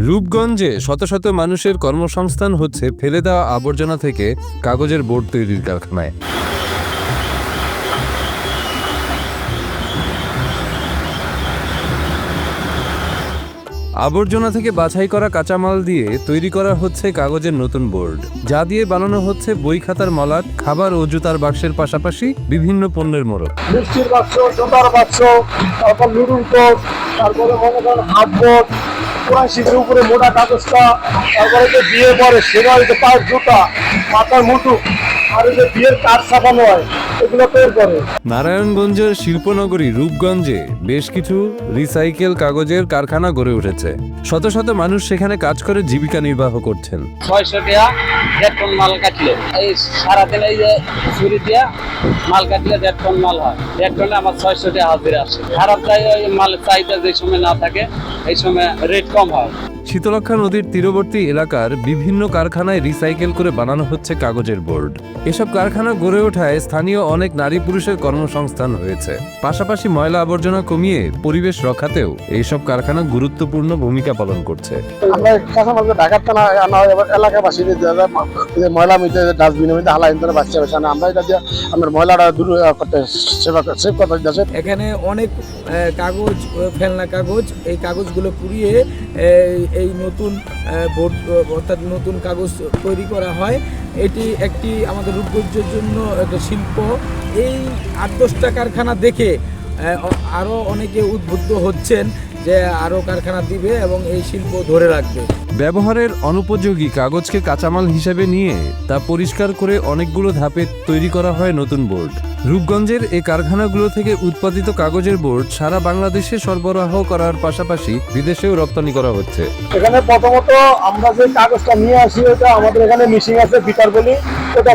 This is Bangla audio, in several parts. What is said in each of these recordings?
রূপগঞ্জে শত শত মানুষের কর্মসংস্থান হচ্ছে ফেলে দেওয়া আবর্জনা থেকে কাগজের বোর্ড তৈরির কারখানায়। আবর্জনা থেকে বাছাই করা কাঁচামাল দিয়ে তৈরি করা হচ্ছে কাগজের নতুন বোর্ড, যা দিয়ে বানানো হচ্ছে বই খাতার মলাট, খাবার ও জুতার বাক্সের পাশাপাশি বিভিন্ন পণ্যের মোড়ক। মিষ্টির বাক্স, জুতার বাক্স, তারপর নুডুল কোট, তারপরে মনে করেন হাত বোর্ড, পুরান শীতের উপরে মোটা কাগজটা, তারপরে যে বিয়ে পরে সেটা হচ্ছে পায়ের জুতা, মাথার মুটু, আর যে বিয়ের কাঠ ছাপানো হয় এগুলো তৈরি করে। নারায়ণগঞ্জের শিল্পনগরী রূপগঞ্জে বেশ কিছু রিসাইকেল কাগজের কারখানা গড়ে উঠেছে। শত শত মানুষ সেখানে কাজ করে জীবিকা নির্বাহ করছেন। 600 টাকা 1.5 টন মাল কাটলে এই সারাদিন এই যে ছুরি দিয়া মাল কাটলে 1.5 টন মাল হয়। 1 টনে আমার 600 টাকা হাজিরা আসে। খারাপ যায় ওই মালের চাহিদা যে সময় না থাকে এই সময় রেট কম হয়। শীতলক্ষ্যা নদীর তীরবর্তী এলাকার বিভিন্ন কারখানায় রিসাইকেল করে বানানো হচ্ছে কাগজের বোর্ড। এসব কারখানা গড়ে ওঠায় স্থানীয় অনেক নারী পুরুষের কর্মসংস্থান হয়েছে। পাশাপাশি ময়লা আবর্জনা কমিয়ে পরিবেশ রক্ষাতেও এইসব কারখানা গুরুত্বপূর্ণ ভূমিকা পালন করছে। আমরা কাঁচামালকে ঢাকার টানা আনা হয়, এবার এলাকাবাসী ময়লা মিটে ডাস্টবিনের মধ্যে হালাই ধরে বাচ্চা বেছে না, আমরা এটা দিয়ে আমরা ময়লাটা দূর করতে সেভ করতে যাচ্ছে। এখানে অনেক কাগজ, ফেলনা কাগজ, এই কাগজগুলো পুড়িয়ে এই নতুন বোর্ড অর্থাৎ নতুন কাগজ তৈরি করা হয়। এটি একটি আমাদের রূপগঞ্জের জন্য একটা শিল্প। এই 8-10টা কারখানা দেখে আরও অনেকে উদ্বুদ্ধ হচ্ছেন যে আরও কারখানা দিবে এবং এই শিল্প ধরে রাখবে। ব্যবহারের অনুপযোগী কাগজকে কাঁচামাল হিসেবে নিয়ে তা পরিষ্কার করে অনেকগুলো ধাপে তৈরি করা হয় নতুন বোর্ড। রূপগঞ্জের এই কারখানাগুলো থেকে উৎপাদিত কাগজের বোর্ড সারা বাংলাদেশে সরবরাহ করার পাশাপাশি বিদেশেও রপ্তানি করা হচ্ছে। এখানে প্রথমত আমরা যে কাগজটা নিয়ে আসি ওটা আমাদের এখানে মেশিন আছে, বিটার বলি, ওটা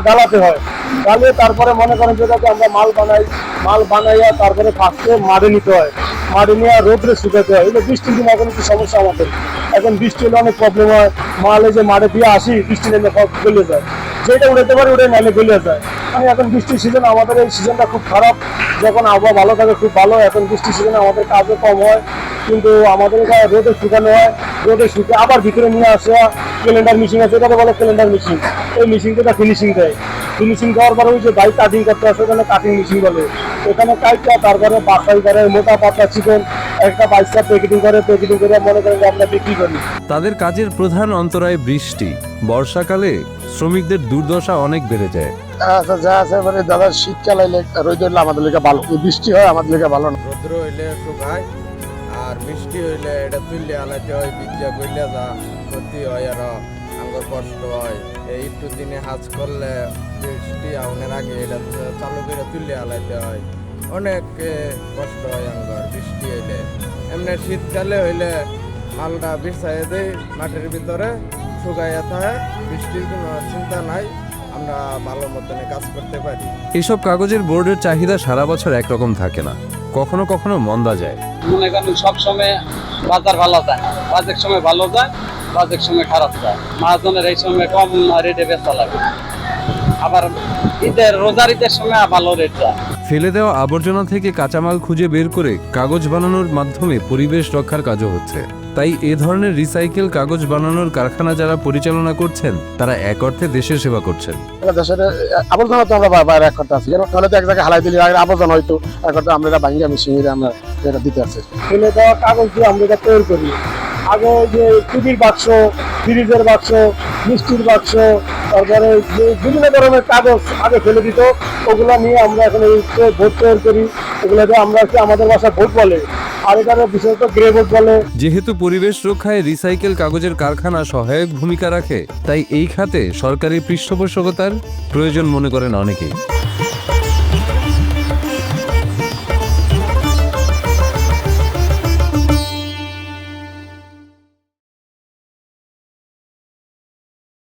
গালাতে হয়। গালিয়ে তারপরে মনে করেন যেটাকে আমরা মাল বানাইয়া তারপরে ফার্স্টে মাড়ে নিতে হয়, মাড়ে নিয়ে রোদ্রে শুকাতে হয়। এই বৃষ্টির দিন এখন একটু সমস্যা আমাদের, এখন বৃষ্টি হলে অনেক প্রবলেম হয়। মালে যে মাড়ে দিয়ে আসি বৃষ্টি নেমে গলে যায়, যেটা উড়াতে পারে ওটাই নালে গলে যায়। মানে এখন বৃষ্টির সিজন, আমাদের এই সিজনটা খুব খারাপ। যখন আবহাওয়া ভালো থাকে খুব ভালো, এখন বৃষ্টির সিজনে আমাদের কাজও কম হয়, কিন্তু আমাদের এখানে রোদে শুকানো হয়, রোদে শুকে আবার ভিতরে নিয়ে আসা ক্যালেন্ডার মেশিন আছে, এটাকে বলে ক্যালেন্ডার মেশিন। এই মেশিনটা ফিনিশিং দেয়, ফিনিশিং দেওয়ার পরে ওই যে বাইক কাটিং করতে আসে ওখানে কাটিং মেশিন বলে, এখানে কাটটা তারপরে বাছাই করে মোটা পাতলা চিকন একটা বাইকটা প্যাকেটিং করে মনে করেন যে আমরা বিক্রি করি। তাদের কাজের প্রধান অন্তরায় বৃষ্টি। বর্ষাকালে শ্রমিকদের দুর্দশা অনেক বেড়ে যায়। আচ্ছা যা আছে মানে দাদা শীতকাল এলে রোদ হইলে আমাদের লেগে ভালো, বৃষ্টি হয় আমাদের লেগে ভালো না। রৌদ্র হইলে শুকায় আর বৃষ্টি হইলে এটা তুললে আলাইতে হয়, বিজ্জা করলে যা ক্ষতি হয় আর আঙ্গর কষ্ট হয়। এই একটু দিনে হাজ করলে বৃষ্টি আউনের আগে এটা চালু করে তুললে আলাইতে হয়, অনেক কষ্ট হয় আঙ্গর বৃষ্টি হইলে। এমনি শীতকালে হইলে মালটা বিছাই দেয় মাটির ভিতরে শুকাইয়া থাকে, বৃষ্টির কোনো চিন্তা নাই, আমরা ভালো মতনে কাজ করতে পারি। এসব কাগজের বোর্ডের চাহিদা সারা বছর একরকম থাকে না, কখনো কখনো মন্দা যায়। মনে করেন সব সময় বাজার ভালো যায়, বাজের সময় ভালো যায়, বাজের সময় খারাপ যায়। মহাজনের এই সময় কম রেটে বেচা লাগে, আবার রোজার ঈদের সময় ভালো রেট যায়। ফেলে দেওয়া আবর্জনা থেকে কাঁচামাল খুঁজে বের করে কাগজ বানানোর মাধ্যমে পরিবেশ রক্ষার কাজও হচ্ছে। তাই এ ধরনের রিসাইকেল কাগজ বানানোর কারখানা যারা পরিচালনা করছেন তারা এক অর্থে দেশের সেবা করছেন। দেশের আবর্জনা তো আমরা বাইরে এক করতে আছি, তাহলে তো এক জায়গায় হালাই দিলে আবর্জনা হয়তো এক করতে আমরা ভাঙ্গা মেশিনে আমরা এটা দিতে আছি। ফেলে দেওয়া কাগজ দিয়ে আমরা এটা তৈরি করি। আগে যে টিভির বাক্স, ফ্রিজের বাক্স, মিষ্টির বাক্স, তারপরে যে বিভিন্ন ধরনের কাগজ আগে ফেলে দিত, ওগুলো নিয়ে আমরা এখন এই ভোট তৈরি করি। এগুলোতে আমরা আমাদের বাসায় ভোট বলে, আর এখানে বিশেষত গ্রে ভোট বলে। যেহেতু পরিবেশ রক্ষায় রিসাইকেল কাগজের কারখানা সহায়ক ভূমিকা রাখে, তাই এই খাতে সরকারি পৃষ্ঠপোষকতার প্রয়োজন মনে করেন অনেকেই।